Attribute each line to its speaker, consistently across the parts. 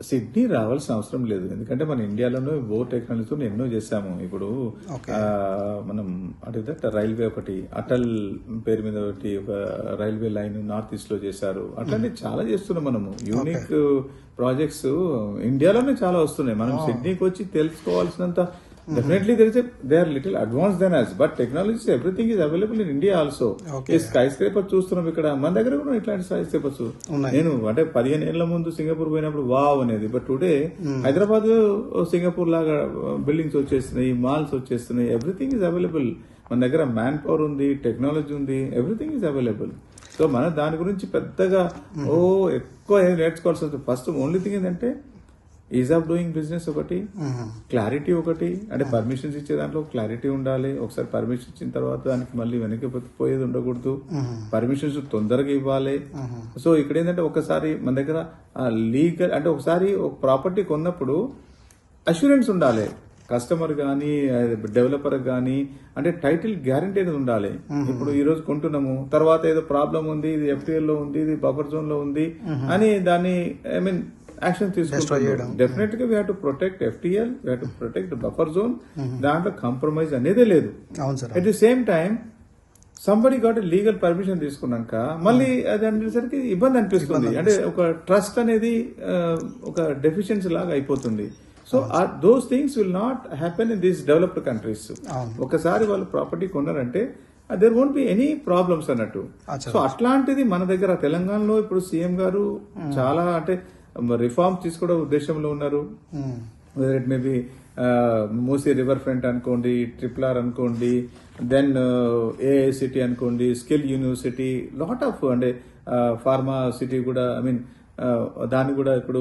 Speaker 1: Sydney రావాల్సిన అవసరం లేదు, ఎందుకంటే మన ఇండియాలోనే టెక్నాలజీతో ఎన్నో చేశాము. ఇప్పుడు మనం అంటే రైల్వే ఒకటి అటల్ పేరు మీద ఒకటి ఒక రైల్వే లైన్ నార్త్ ఈస్ట్ లో చేశారు. అట్లాంటి చాలా చేస్తున్నాం మనము. యూనిక్ ప్రాజెక్ట్స్ ఇండియాలోనే చాలా వస్తున్నాయి. మనం సిడ్నీకి వచ్చి తెలుసుకోవాల్సినంత definitely they are little advanced than us, but technology everything is available in India also. ఈ స్కై స్క్రేపర్ చూస్తున్నాం ఇక్కడ మన దగ్గర కూడా ఇట్లాంటి స్కై స్క్రేపర్స్. నేను అంటే 15 ఏళ్ల ముందు సింగపూర్ పోయినప్పుడు వావ్ అనేది, బట్ టుడే హైదరాబాద్ సింగపూర్ లాగా బిల్డింగ్స్ వచ్చేస్తున్నాయి, మాల్స్ వచ్చేస్తున్నాయి. Everything is available. మన దగ్గర మ్యాన్ పవర్ ఉంది, టెక్నాలజీ ఉంది, ఎవ్రీథింగ్ ఈజ్ అవైలబుల్. సో మన దాని గురించి పెద్దగా ఎక్కువ నేర్చుకోవాల్సి వస్తుంది. ఫస్ట్ ఓన్లీ థింగ్ ఏంటంటే ఈజ్ ఆఫ్ డూయింగ్ బిజినెస్ ఒకటి, క్లారిటీ ఒకటి, అంటే పర్మిషన్స్ ఇచ్చే దాంట్లో క్లారిటీ ఉండాలి. ఒకసారి పర్మిషన్ ఇచ్చిన తర్వాత దానికి మళ్ళీ వెనక్కి పోయేది ఉండకూడదు. పర్మిషన్స్ తొందరగా ఇవ్వాలి. సో ఇక్కడ ఏంటంటే ఒకసారి మన దగ్గర లీగల్ అంటే ఒకసారి ఒక ప్రాపర్టీ కొన్నప్పుడు అష్యూరెన్స్ ఉండాలి. కస్టమర్ గానీ డెవలపర్ గానీ అంటే టైటిల్ గ్యారంటీ అనేది ఉండాలి. ఇప్పుడు ఈ రోజు కొంటున్నాము, తర్వాత ఏదో ప్రాబ్లం ఉంది, ఇది FTL లో ఉంది, ఇది బఫర్ జోన్ లో ఉంది అని దాన్ని యాక్షన్ తీసుకుంటాం. డెఫినెట్ గా we have to protect FTL, we have to protect buffer zone. దాంట్లో కాంప్రమైజ్ అనేదే లేదు. At the same time somebody got legal permission తీసుకున్నాక మళ్ళీ అది అనేసరికి ఇబ్బంది అనిపిస్తుంది. అంటే ఒక ట్రస్ట్ అనేది ఒక డెఫిషియన్సీ లాగా అయిపోతుంది. So those things will not happen in these developed countries. ఒకసారి వాళ్ళు ప్రాపర్టీ కొన్నారంటే there won't be any problems అన్నట్టు. సో అట్లాంటిది మన దగ్గర తెలంగాణలో ఇప్పుడు సీఎం గారు చాలా అంటే రిఫార్మ్స్ తీసుకోవడం ఉద్దేశంలో ఉన్నారు. It maybe Musi river front అనుకోండి, RRR అనుకోండి, దెన్ AICT అనుకోండి, స్కిల్ యూనివర్సిటీ, లాట్ ఆఫ్ అంటే ఫార్మా సిటీ కూడా దాన్ని కూడా ఇప్పుడు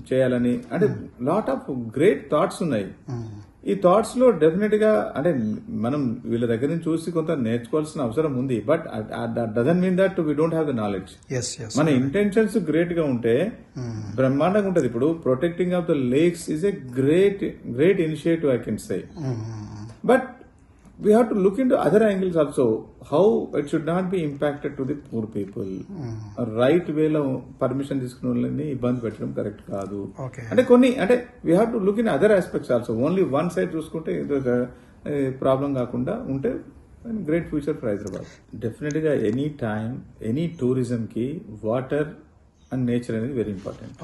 Speaker 1: చేయాలని అంటే లాట్ ఆఫ్ గ్రేట్ థాట్స్ ఉన్నాయి. ఈ థాట్స్ లో డెఫినెట్ గా అంటే మనం వీళ్ళ దగ్గర నుంచి చూసి కొంత నేర్చుకోవాల్సిన అవసరం ఉంది. But doesn't mean that we don't have the knowledge. మన ఇంటెన్షన్స్ గ్రేట్ గా ఉంటే బ్రహ్మాండంగా ఉంటది. ఇప్పుడు protecting of the lakes is a great initiative I can say. But we have to look into other angles also, how it should not be impacted to the poor people. Right వేలో permission తీసుకున్న వాళ్ళని ఇబ్బంది పెట్టడం correct కాదు. అంటే కొన్ని అంటే we have to look in other aspects also. Only one side చూసుకుంటే ఏదో ప్రాబ్లం కాకుండా ఉంటే great future for Hyderabad. Definite గా ఎనీ టైం ఎనీ టూరిజం కి వాటర్ అండ్ నేచర్ అనేది వెరీ ఇంపార్టెంట్.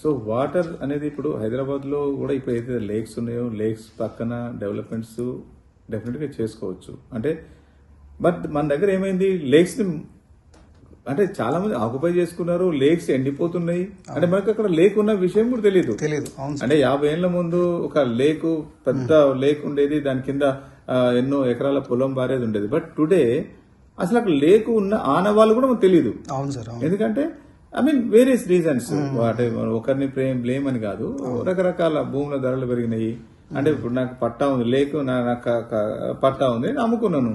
Speaker 1: సో వాటర్ అనేది ఇప్పుడు హైదరాబాద్ లో కూడా ఇప్పుడు ఏదైతే లేక్స్ ఉన్నాయో లేక్స్ పక్కన డెవలప్మెంట్స్ డెఫినెట్ గా చేసుకోవచ్చు. అంటే బట్ మన దగ్గర ఏమైంది, లేక్స్ ని అంటే చాలా మంది ఆక్యుపై చేసుకున్నారు, లేక్స్ ఎండిపోతున్నాయి. అంటే మనకు అక్కడ లేక్ ఉన్న విషయం కూడా తెలియదు. అంటే 50 ఏళ్ల ముందు ఒక లేక్ పెద్ద లేక్ ఉండేది, దాని కింద ఎన్నో ఎకరాల పొలం బారేది ఉండేది. బట్ టుడే అసలు అక్కడ లేక్ ఉన్న ఆనవాళ్ళు కూడా మనకు తెలియదు. ఎందుకంటే వేరియస్ రీజన్స్. అంటే ఒకరిని బ్లేమ్ అని కాదు, రకరకాల భూముల ధరలు పెరిగినాయి. అంటే ఇప్పుడు నాకు పట్టా ఉంది, లేకు నాకు పట్టా ఉంది, నేను అమ్ముకున్నాను.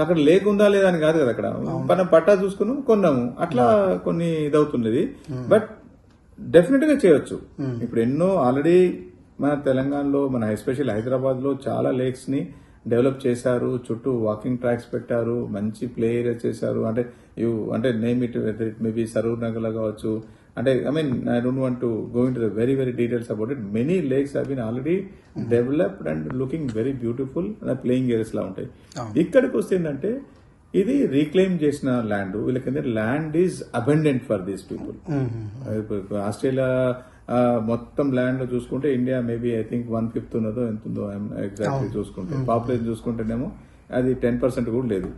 Speaker 1: అక్కడ లేకు ఉందా లేదా అని కాదు కదా, అక్కడ మనం పట్టా చూసుకున్నాం, కొన్నాము, అట్లా కొన్ని ఇదవుతున్నది. బట్ డెఫినెట్ గా చేయొచ్చు. ఇప్పుడు ఎన్నో ఆల్రెడీ మన తెలంగాణలో మన ఎస్పెషల్ హైదరాబాద్ లో చాలా లేక్స్ ని డెవలప్ చేశారు. చుట్టూ వాకింగ్ ట్రాక్స్ పెట్టారు, మంచి ప్లే ఏరియా చేశారు. అంటే name it whether it maybe Saroor Nagar కావచ్చు. అంటే I don't want to go into the very details about it. Many lakes have been already developed and looking very beautiful. Playing areas లా ఉంటాయి. ఇక్కడికి వస్తే ఏంటంటే ఇది రీక్లెయిమ్ చేసిన ల్యాండ్. వీళ్ళకి land is abundant for these people. Australia మొత్తం land లో చూసుకుంటే ఇండియా మేబీ ఐ థింక్ 1/5 ఉన్నదో ఎంత ఉందో ఎగ్జాక్ట్లీ చూసుకుంటే, పాపులేషన్ చూసుకుంటేనేమో అది 10% కూడా లేదు.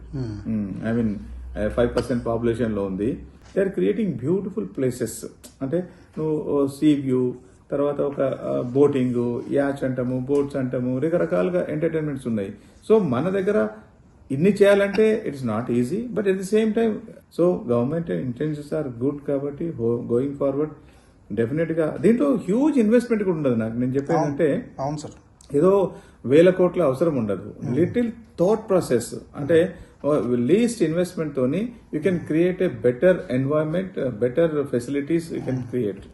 Speaker 1: 5% పాపులేషన్ లో ఉంది. They are creating beautiful places. అంటే నువ్వు సీ వ్యూ, తర్వాత ఒక బోటింగ్, యాచ్ అంటాము, బోట్స్ అంటాము, రకరకాలుగా ఎంటర్టైన్మెంట్స్ ఉన్నాయి. సో మన దగ్గర ఇన్ని చేయాలంటే it's not easy. But at the same time so government intentions are good. కాబట్టి గోయింగ్ ఫార్వర్డ్ డెఫినెట్ గా దీంట్లో హ్యూజ్ ఇన్వెస్ట్మెంట్ కూడా ఉండదు. నాకు నేను చెప్పేదంటే ఏదో 1000 కోట్ల అవసరం ఉండదు. లిటిల్ థాట్ ప్రాసెస్, అంటే లీస్ట్ ఇన్వెస్ట్మెంట్ తోని you can create a better environment, better facilities you can create.